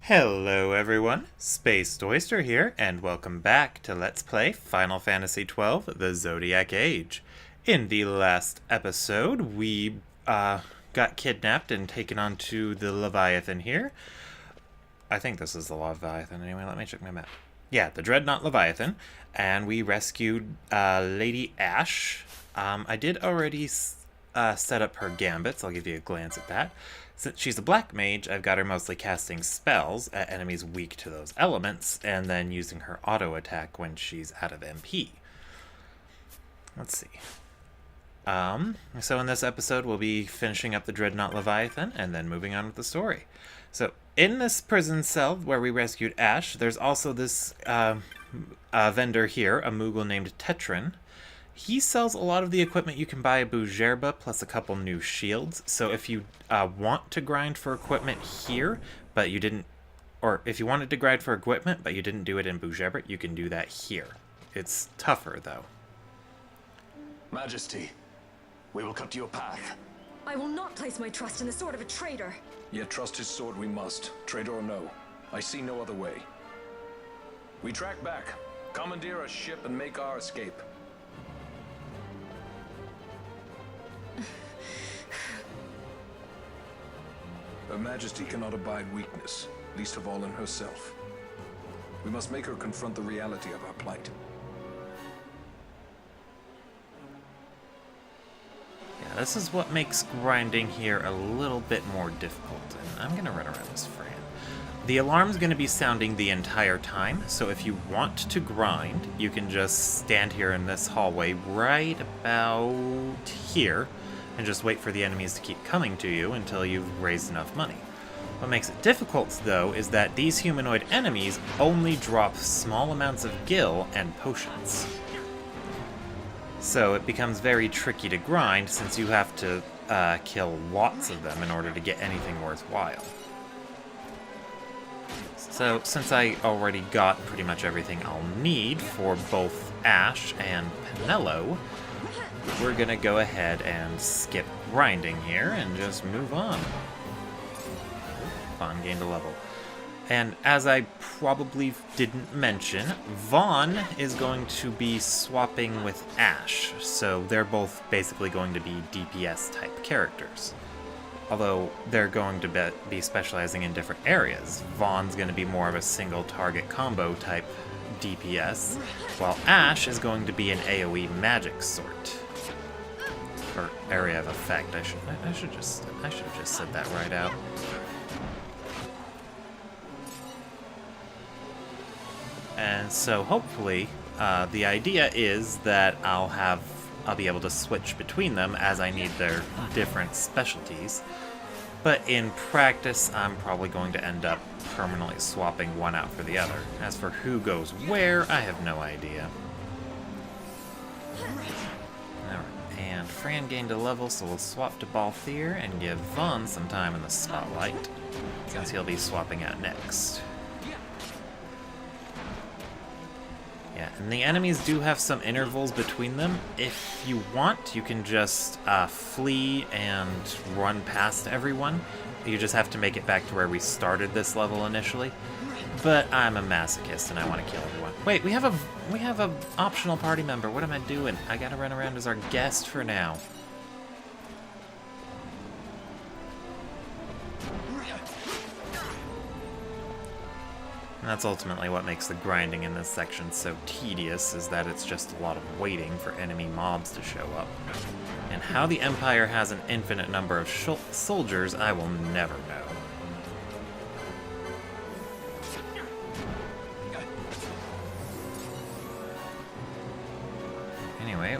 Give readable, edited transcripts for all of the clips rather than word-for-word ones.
Hello everyone, Space Oyster here, and welcome back to Let's Play Final Fantasy XII The Zodiac Age. In the last episode, we got kidnapped and taken onto the Leviathan here. I think this is the Leviathan anyway, let me check my map. Yeah, the Dreadnought Leviathan, and we rescued Lady Ashe. I did already set up her gambits, I'll give you a glance at that. Since she's a black mage, I've got her mostly casting spells at enemies weak to those elements, and then using her auto attack when she's out of MP. Let's see. So in this episode, we'll be finishing up the Dreadnought Leviathan, and then moving on with the story. So, in this prison cell where we rescued Ashe, there's also this vendor here, a Moogle named Tetrin. He sells a lot of the equipment you can buy at Bougerba, plus a couple new shields. So if you want to grind for equipment here, but you didn't, or if you wanted to grind for equipment, but you didn't do it in Bougerba, you can do that here. It's tougher, though. Majesty, we will cut your path. I will not place my trust in the sword of a traitor. Yet trust his sword we must, traitor or no. I see no other way. We track back, commandeer a ship, and make our escape. Her Majesty cannot abide weakness, least of all in herself. We must make her confront the reality of our plight. Yeah, this is what makes grinding here a little bit more difficult, and I'm gonna run around this Fran. The alarm's gonna be sounding the entire time, so if you want to grind, you can just stand here in this hallway right about here, and just wait for the enemies to keep coming to you until you've raised enough money. What makes it difficult, though, is that these humanoid enemies only drop small amounts of gil and potions. So it becomes very tricky to grind since you have to kill lots of them in order to get anything worthwhile. So since I already got pretty much everything I'll need for both Ashe and Penelo, we're gonna go ahead and skip grinding here and just move on. Vaughn gained a level. And as I probably didn't mention, Vaughn is going to be swapping with Ashe, so they're both basically going to be DPS type characters. Although they're going to be specializing in different areas. Vaughn's going to be more of a single target combo type DPS, while Ashe is going to be an AoE magic sort. Or area of effect. I should have just said that right out. And so hopefully, the idea is that I'll be able to switch between them as I need their different specialties. But in practice, I'm probably going to end up permanently swapping one out for the other. As for who goes where, I have no idea. And Fran gained a level, so we'll swap to Balthier and give Vaughn some time in the spotlight, since he'll be swapping out next. Yeah, and the enemies do have some intervals between them. If you want, you can just flee and run past everyone. You just have to make it back to where we started this level initially. But I'm a masochist and I want to kill everyone. Wait, we have a optional party member. What am I doing? I gotta run around as our guest for now. And that's ultimately what makes the grinding in this section so tedious, is that it's just a lot of waiting for enemy mobs to show up. And how the Empire has an infinite number of soldiers, I will never know. Anyway,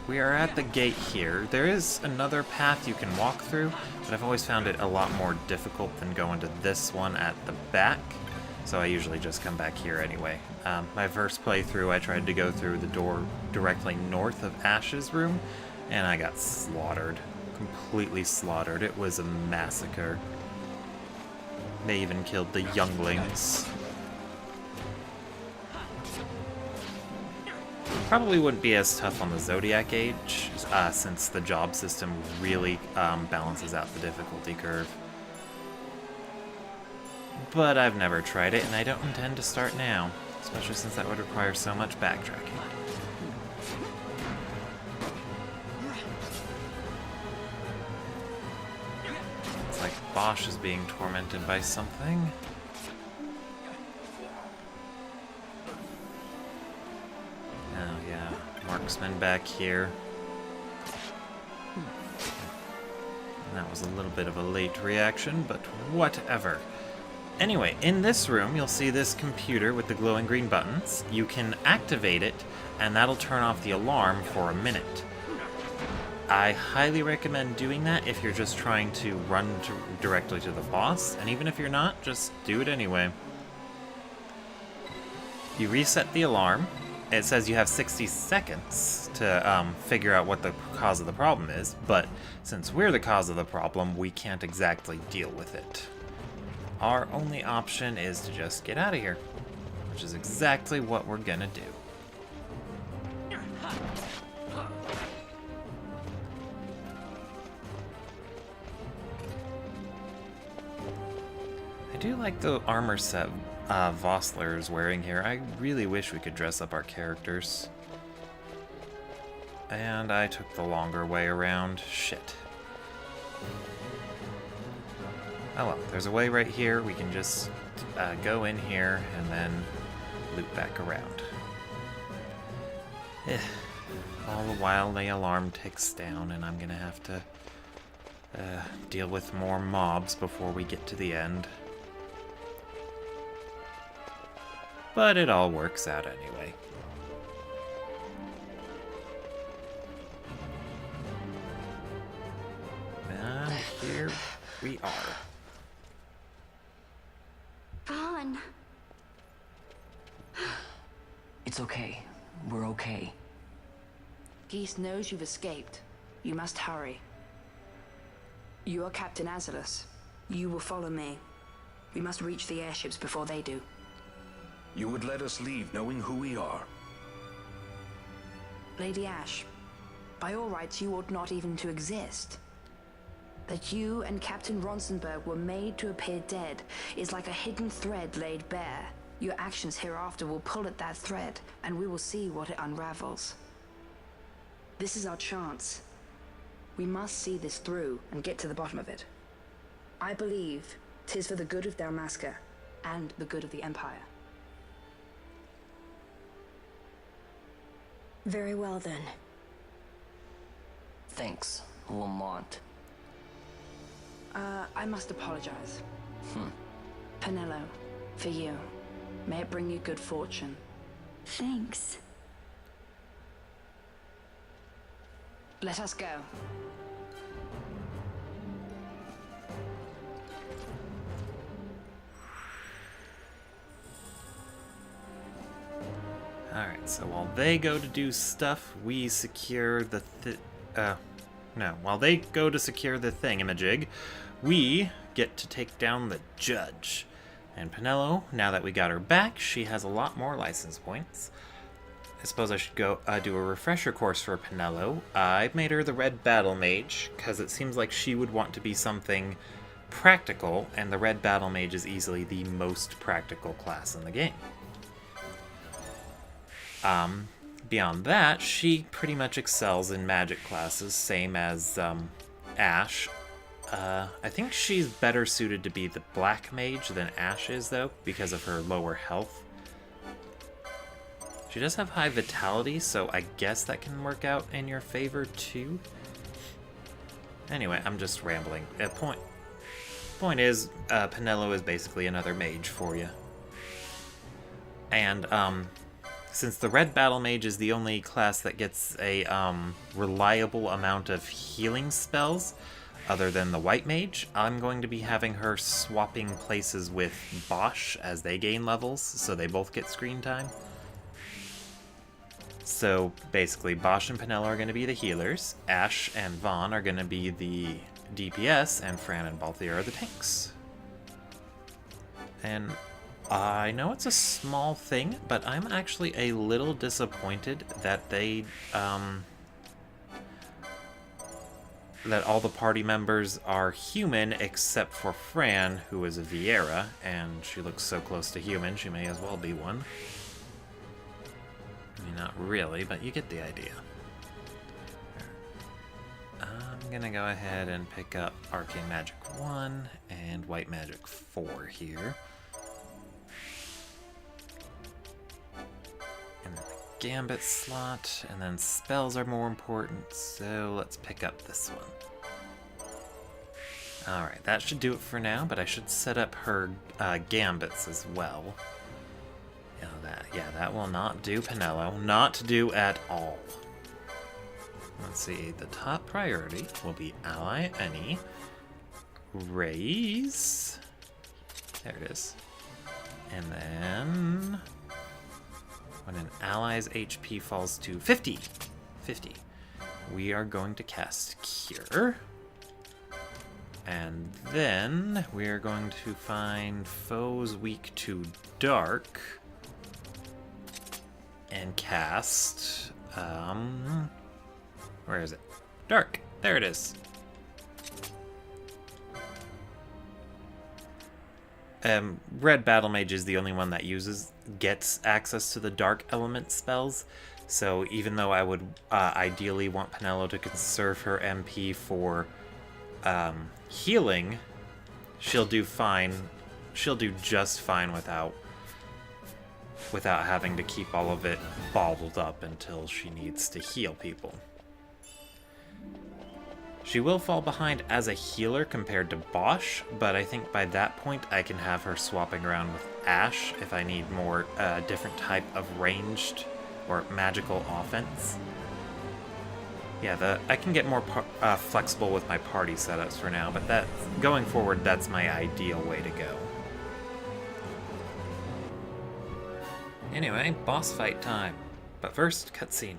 we are at the gate here. There is another path you can walk through, but I've always found it a lot more difficult than going to this one at the back. So I usually just come back here anyway. My first playthrough, I tried to go through the door directly north of Ashe's room, and I got slaughtered. Completely slaughtered. It was a massacre. They even killed the younglings. Probably wouldn't be as tough on the Zodiac Age, since the job system really balances out the difficulty curve. but I've never tried it, and I don't intend to start now, especially since that would require so much backtracking. It's like Bosch is being tormented by something. Oh yeah, marksman back here. That was a little bit of a late reaction, but whatever. Anyway, in this room, you'll see this computer with the glowing green buttons. You can activate it, and that'll turn off the alarm for a minute. I highly recommend doing that if you're just trying to run directly to the boss, and even if you're not, just do it anyway. You reset the alarm. It says you have 60 seconds to figure out what the cause of the problem is, but since we're the cause of the problem, we can't exactly deal with it. Our only option is to just get out of here, which is exactly what we're gonna do. I do like the armor set Vossler is wearing here. I really wish we could dress up our characters. And I took the longer way around. Shit. Oh well, there's a way right here. We can just go in here and then loop back around. All the while the alarm ticks down and I'm gonna have to deal with more mobs before we get to the end. But it all works out anyway. And here we are. Vaughn. It's okay. We're okay. Geese knows you've escaped. You must hurry. You are Captain Azalus. You will follow me. We must reach the airships before they do. You would let us leave knowing who we are. Lady Ash, by all rights you ought not even to exist. That you and Captain Ronsenberg were made to appear dead is like a hidden thread laid bare. Your actions hereafter will pull at that thread, and we will see what it unravels. This is our chance. We must see this through and get to the bottom of it. I believe 'tis for the good of Dalmasca and the good of the Empire. Very well then. Thanks, Lamont. I must apologize. Penelo, for you. May it bring you good fortune. Thanks. Let us go. Alright, so while they go to do stuff, we secure the while they go to secure the thingamajig, we get to take down the judge. And Penelo, now that we got her back, she has a lot more license points. I suppose I should go do a refresher course for Penelo. I made her the Red Battle Mage, because it seems like she would want to be something practical, and the Red Battle Mage is easily the most practical class in the game. Beyond that, she pretty much excels in magic classes, same as Ash. I think she's better suited to be the Black Mage than Ash is, though, because of her lower health. She does have high vitality, so I guess that can work out in your favor, too. Anyway, I'm just rambling. Point is, Penelo is basically another mage for you. And, since the Red Battle Mage is the only class that gets a reliable amount of healing spells, other than the White Mage, I'm going to be having her swapping places with Bosch as they gain levels, so they both get screen time. So basically, Bosch and Penelo are going to be the healers, Ash and Vaughn are going to be the DPS, and Fran and Balthier are the tanks. And I know it's a small thing, but I'm actually a little disappointed that they that all the party members are human except for Fran, who is a Viera, and she looks so close to human, she may as well be one. I mean, not really, but you get the idea. I'm gonna go ahead and pick up Arcane Magic 1 and White Magic 4 here. And then the Gambit slot, and then spells are more important, so let's pick up this one. Alright, that should do it for now, but I should set up her Gambits as well. That will not do, Penelo. Not to do at all. Let's see, the top priority will be ally any. Raise. There it is. And then when an ally's HP falls to 50, we are going to cast Cure. And then we are going to find foes weak to dark and cast, where is it? Dark. There it is. Red Battle Mage is the only one that gets access to the dark element spells. So even though I would ideally want Penelo to conserve her MP for healing, she'll do fine. She'll do just fine without having to keep all of it bottled up until she needs to heal people. She will fall behind as a healer compared to Bosch, but I think by that point I can have her swapping around with Ash if I need more different type of ranged or magical offense. Yeah, I can get more flexible with my party setups for now, but going forward, that's my ideal way to go. Anyway, boss fight time. But first, cutscene.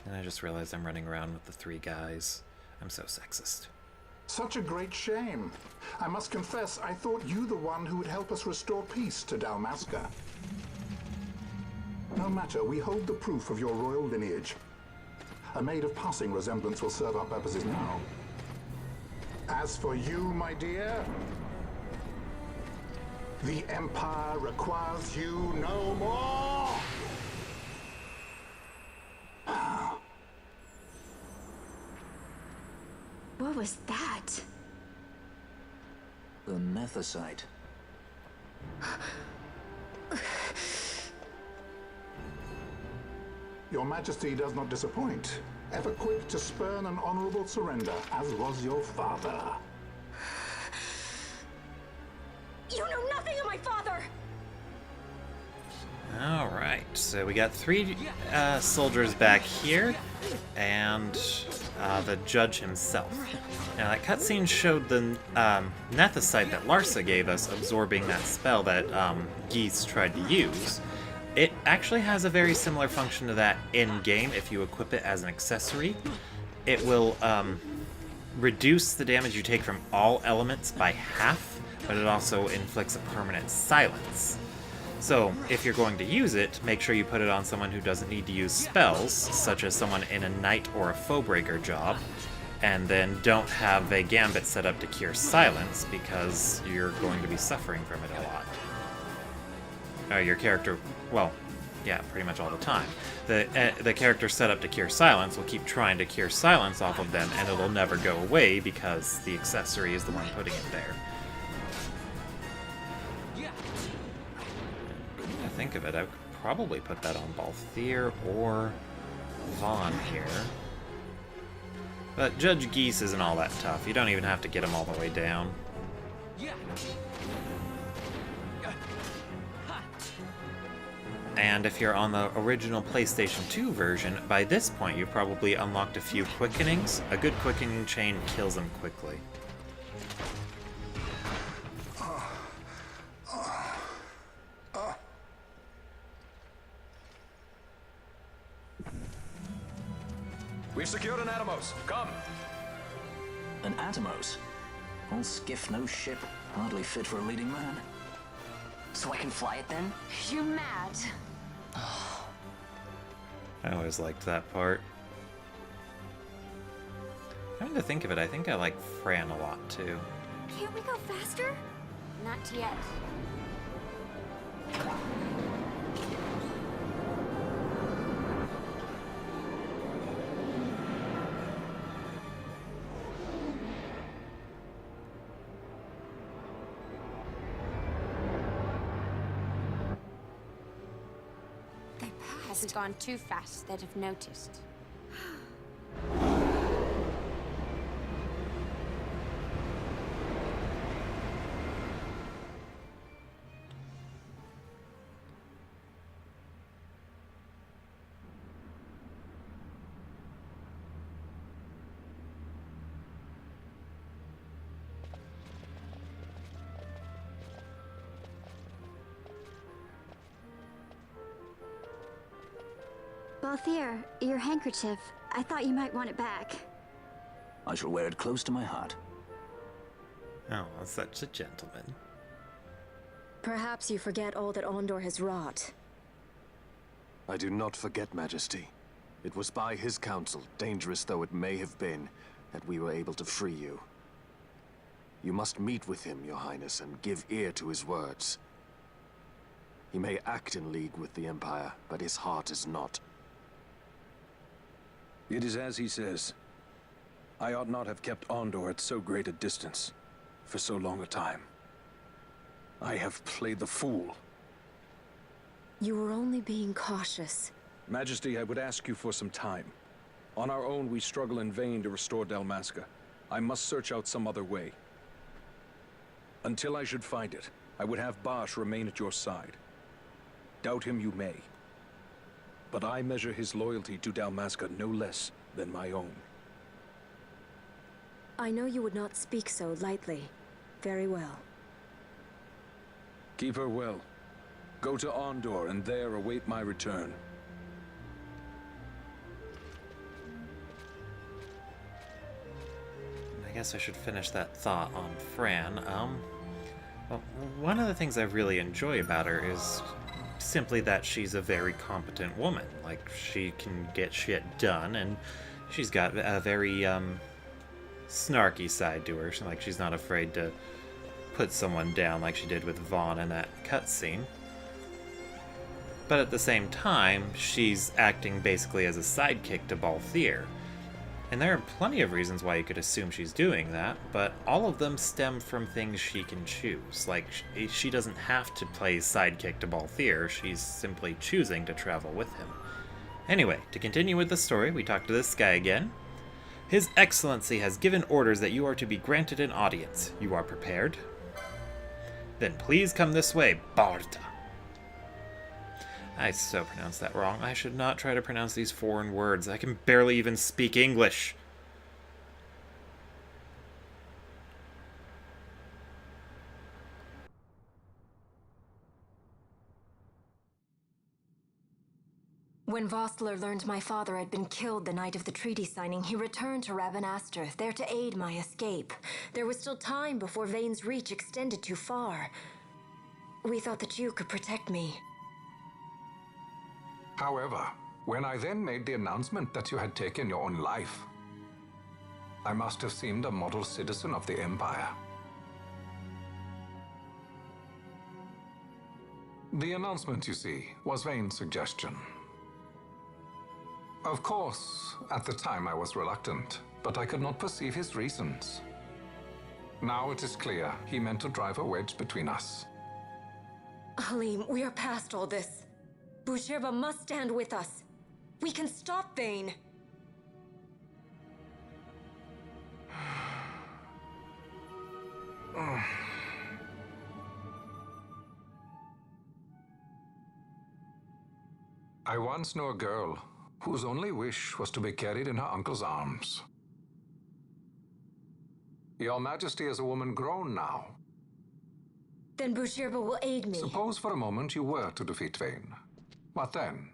And I just realized I'm running around with the 3 guys. I'm so sexist. Such a great shame. I must confess, I thought you the one who would help us restore peace to Dalmasca. No matter, we hold the proof of your royal lineage. A maid of passing resemblance will serve our purposes now. As for you, my dear, the Empire requires you no more! What was that? The Nethicite. Your Majesty does not disappoint. Ever quick to spurn an honorable surrender, as was your father. You know nothing of my father! Alright, so we got 3 soldiers back here, and the judge himself. Now that cutscene showed the Nethicite that Larsa gave us absorbing that spell that Geese tried to use. It actually has a very similar function to that in-game if you equip it as an accessory. It will reduce the damage you take from all elements by half, but it also inflicts a permanent silence. So, if you're going to use it, make sure you put it on someone who doesn't need to use spells, such as someone in a knight or a foe-breaker job, and then don't have a gambit set up to cure silence, because you're going to be suffering from it a lot. Your character, well, yeah, pretty much all the time. The character set up to cure silence will keep trying to cure silence off of them, and it'll never go away because the accessory is the one putting it there. Think of it, I could probably put that on Balthier or Vaughn here. But Judge Geese isn't all that tough. You don't even have to get him all the way down. And if you're on the original PlayStation 2 version, by this point you've probably unlocked a few quickenings. A good quickening chain kills them quickly. We've secured an Atomos. Come. An Atomos? All skiff, no ship. Hardly fit for a leading man. So I can fly it then? You're mad. I always liked that part. Trying to think of it, I think I like Fran a lot too. Can't we go faster? Not yet. They Has passed. gone too fast, they'd have noticed. Balthier, your handkerchief. I thought you might want it back. I shall wear it close to my heart. Oh, such a gentleman. Perhaps you forget all that Ondor has wrought. I do not forget, Majesty. It was by his counsel, dangerous though it may have been, that we were able to free you. You must meet with him, Your Highness, and give ear to his words. He may act in league with the Empire, but his heart is not. It is as he says. I ought not have kept Ondor at so great a distance for so long a time. I have played the fool. You were only being cautious. Majesty, I would ask you for some time. On our own, we struggle in vain to restore Dalmasca. I must search out some other way. Until I should find it, I would have Basch remain at your side. Doubt him you may. But I measure his loyalty to Dalmasca no less than my own. I know you would not speak so lightly. Very well. Keep her well. Go to Ondor and there await my return. I guess I should finish that thought on Fran. Well, one of the things I really enjoy about her is simply that she's a very competent woman. Like, she can get shit done, and she's got a very, snarky side to her. Like, she's not afraid to put someone down like she did with Vaughn in that cutscene. But at the same time, she's acting basically as a sidekick to Balthier. And there are plenty of reasons why you could assume she's doing that, but all of them stem from things she can choose. Like, she doesn't have to play sidekick to Balthier, she's simply choosing to travel with him. Anyway, to continue with the story, we talk to this guy again. His Excellency has given orders that you are to be granted an audience. You are prepared? Then please come this way, Barta. I so pronounced that wrong. I should not try to pronounce these foreign words. I can barely even speak English. When Vossler learned my father had been killed the night of the treaty signing, he returned to Rabanastre, there to aid my escape. There was still time before Vane's reach extended too far. We thought that you could protect me. However, when I then made the announcement that you had taken your own life, I must have seemed a model citizen of the Empire. The announcement, you see, was Vane's suggestion. Of course, at the time I was reluctant, but I could not perceive his reasons. Now it is clear he meant to drive a wedge between us. Halim, we are past all this. Bushirba must stand with us. We can stop Vane. I once knew a girl whose only wish was to be carried in her uncle's arms. Your Majesty is a woman grown now. Then Bushirba will aid me. Suppose for a moment you were to defeat Vane. What then?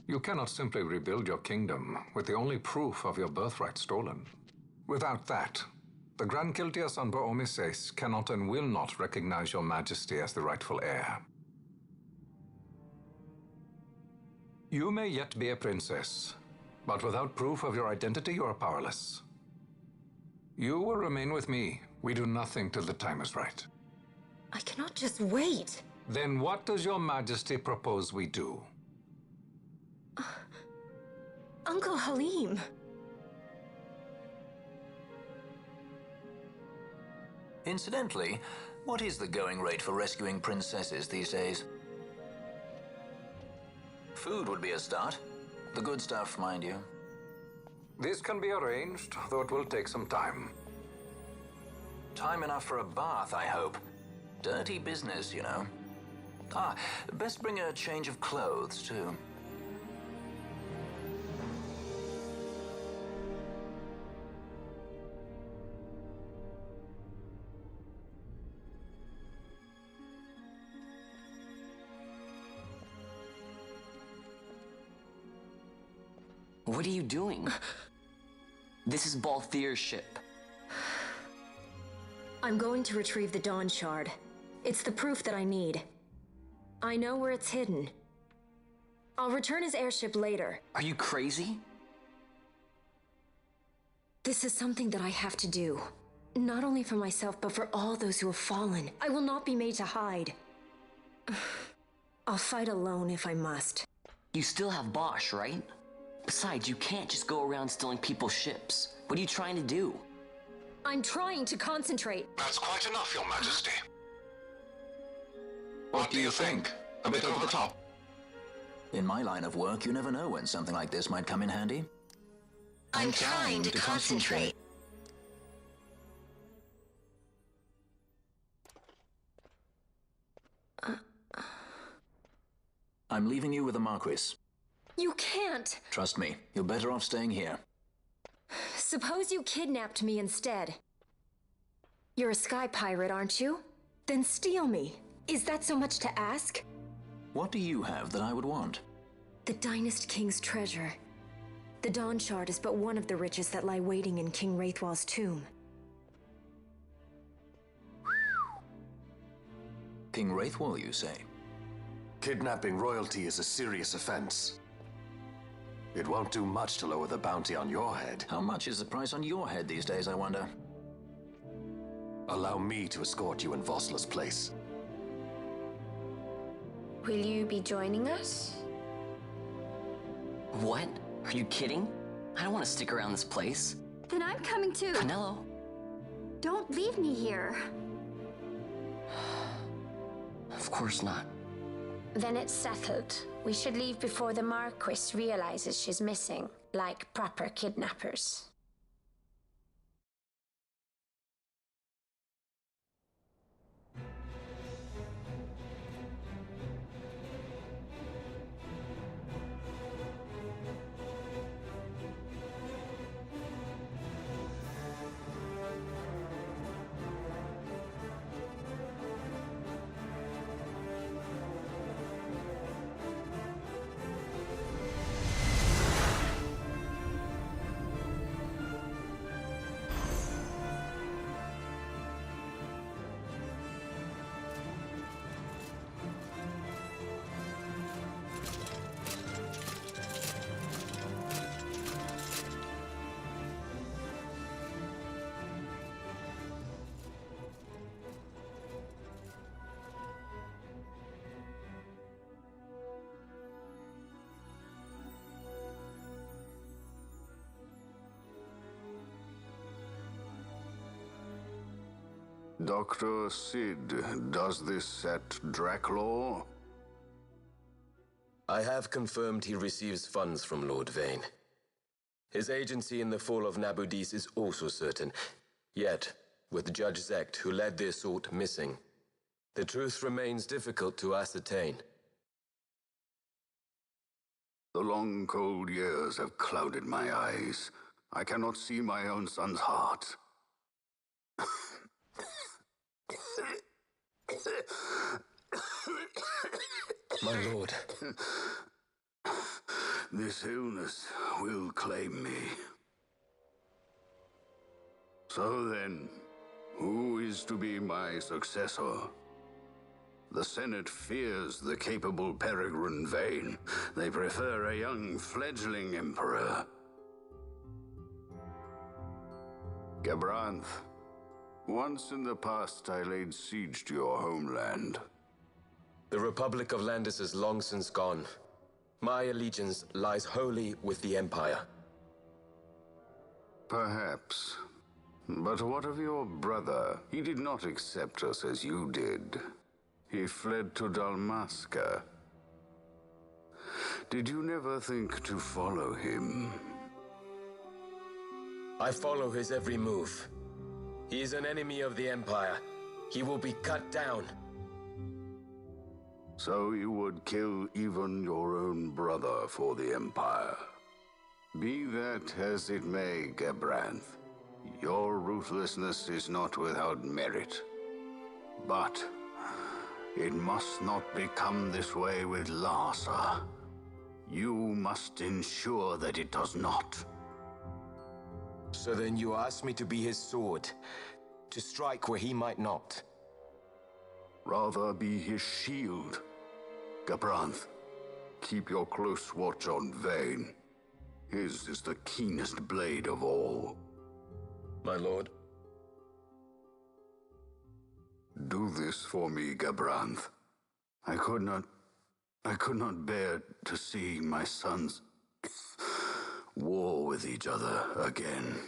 You cannot simply rebuild your kingdom with the only proof of your birthright stolen. Without that, the Grand Kiltias on Bo-Omises cannot and will not recognize your Majesty as the rightful heir. You may yet be a princess, but without proof of your identity, you are powerless. You will remain with me. We do nothing till the time is right. I cannot just wait. Then what does your majesty propose we do? Uncle Halim. Incidentally, what is the going rate for rescuing princesses these days? Food would be a start. The good stuff, mind you. This can be arranged, though it will take some time. Time enough for a bath, I hope. Dirty business, you know. Ah, best bring a change of clothes, too. What are you doing? This is Balthier's ship. I'm going to retrieve the Dawn Shard. It's the proof that I need. I know where it's hidden. I'll return his airship later. Are you crazy? This is something that I have to do. Not only for myself, but for all those who have fallen. I will not be made to hide. I'll fight alone if I must. You still have Bosch, right? Besides, you can't just go around stealing people's ships. What are you trying to do? I'm trying to concentrate. That's quite enough, Your Majesty. What do you think? A bit over the top? In my line of work, you never know when something like this might come in handy. I'm trying to concentrate. I'm leaving you with the Marquis. You can't. Trust me, you're better off staying here. Suppose you kidnapped me instead. You're a sky pirate, aren't you? Then steal me. Is that so much to ask? What do you have that I would want? The Dynast King's treasure. The Dawn Shard is but one of the riches that lie waiting in King Wraithwall's tomb. King Wraithwall, you say? Kidnapping royalty is a serious offense. It won't do much to lower the bounty on your head. How much is the price on your head these days, I wonder? Allow me to escort you in Vossler's place. Will you be joining us? What? Are you kidding? I don't want to stick around this place. Then I'm coming too. Penelo? Don't leave me here. Of course not. Then it's settled. We should leave before the Marquis realizes she's missing, like proper kidnappers. Dr. Sid, does this set Draclaw? I have confirmed he receives funds from Lord Vane. His agency in the fall of Nabudis is also certain. Yet, with Judge Zecht, who led the assault, missing, the truth remains difficult to ascertain. The long, cold years have clouded my eyes. I cannot see my own son's heart. My lord. This illness will claim me. So then, who is to be my successor? The Senate fears the capable Peregrine Vane. They prefer a young fledgling emperor. Gabranth, once in the past I laid siege to your homeland. The Republic of Landis is long since gone. My allegiance lies wholly with the Empire. Perhaps. But what of your brother? He did not accept us as you did. He fled to Dalmasca. Did you never think to follow him? I follow his every move. He is an enemy of the Empire. He will be cut down. So you would kill even your own brother for the Empire. Be that as it may, Gabranth, your ruthlessness is not without merit. But it must not become this way with Larsa. You must ensure that it does not. So then you ask me to be his sword, to strike where he might not. Rather be his shield. Gabranth, keep your close watch on Vayne. His is the keenest blade of all. My lord. Do this for me, Gabranth. I could not bear to see my sons war with each other again.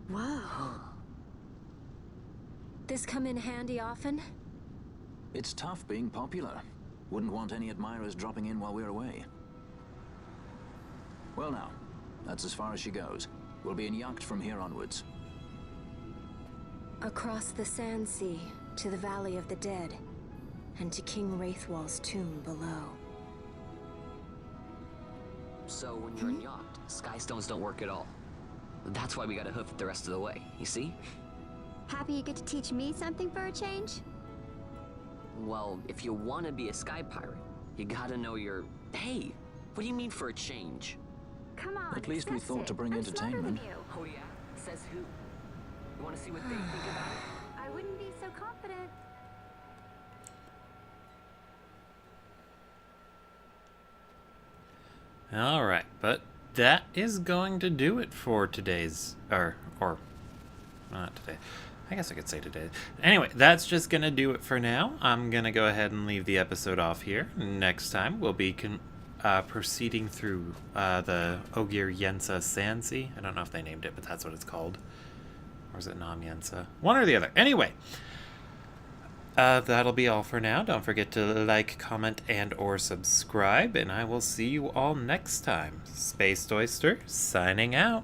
Whoa. This come in handy often? It's tough being popular. Wouldn't want any admirers dropping in while we're away. Well now, that's as far as she goes. We'll be in yacht from here onwards. Across the Sand Sea, to the Valley of the Dead, and to King Wraithwall's tomb below. So when you're in yacht, skystones don't work at all. That's why we gotta hoof it the rest of the way, you see? Happy you get to teach me something for a change? Well, if you want to be a sky pirate, you gotta know your... Hey, what do you mean for a change? Come on, At least we discuss thought it. to bring I'm smarter than entertainment. you. Oh yeah? Says who? You want to see what they think about it? I wouldn't be so confident. All right, but that is going to do it for today's, or not today. I guess I could say today. Anyway, that's just going to do it for now. I'm going to go ahead and leave the episode off here. Next time, we'll be proceeding through the Ogier Yensa Sansi. I don't know if they named it, but that's what it's called. Or is it Nam Yensa? One or the other. Anyway, that'll be all for now. Don't forget to like, comment, and or subscribe. And I will see you all next time. Spaced Oyster, signing out.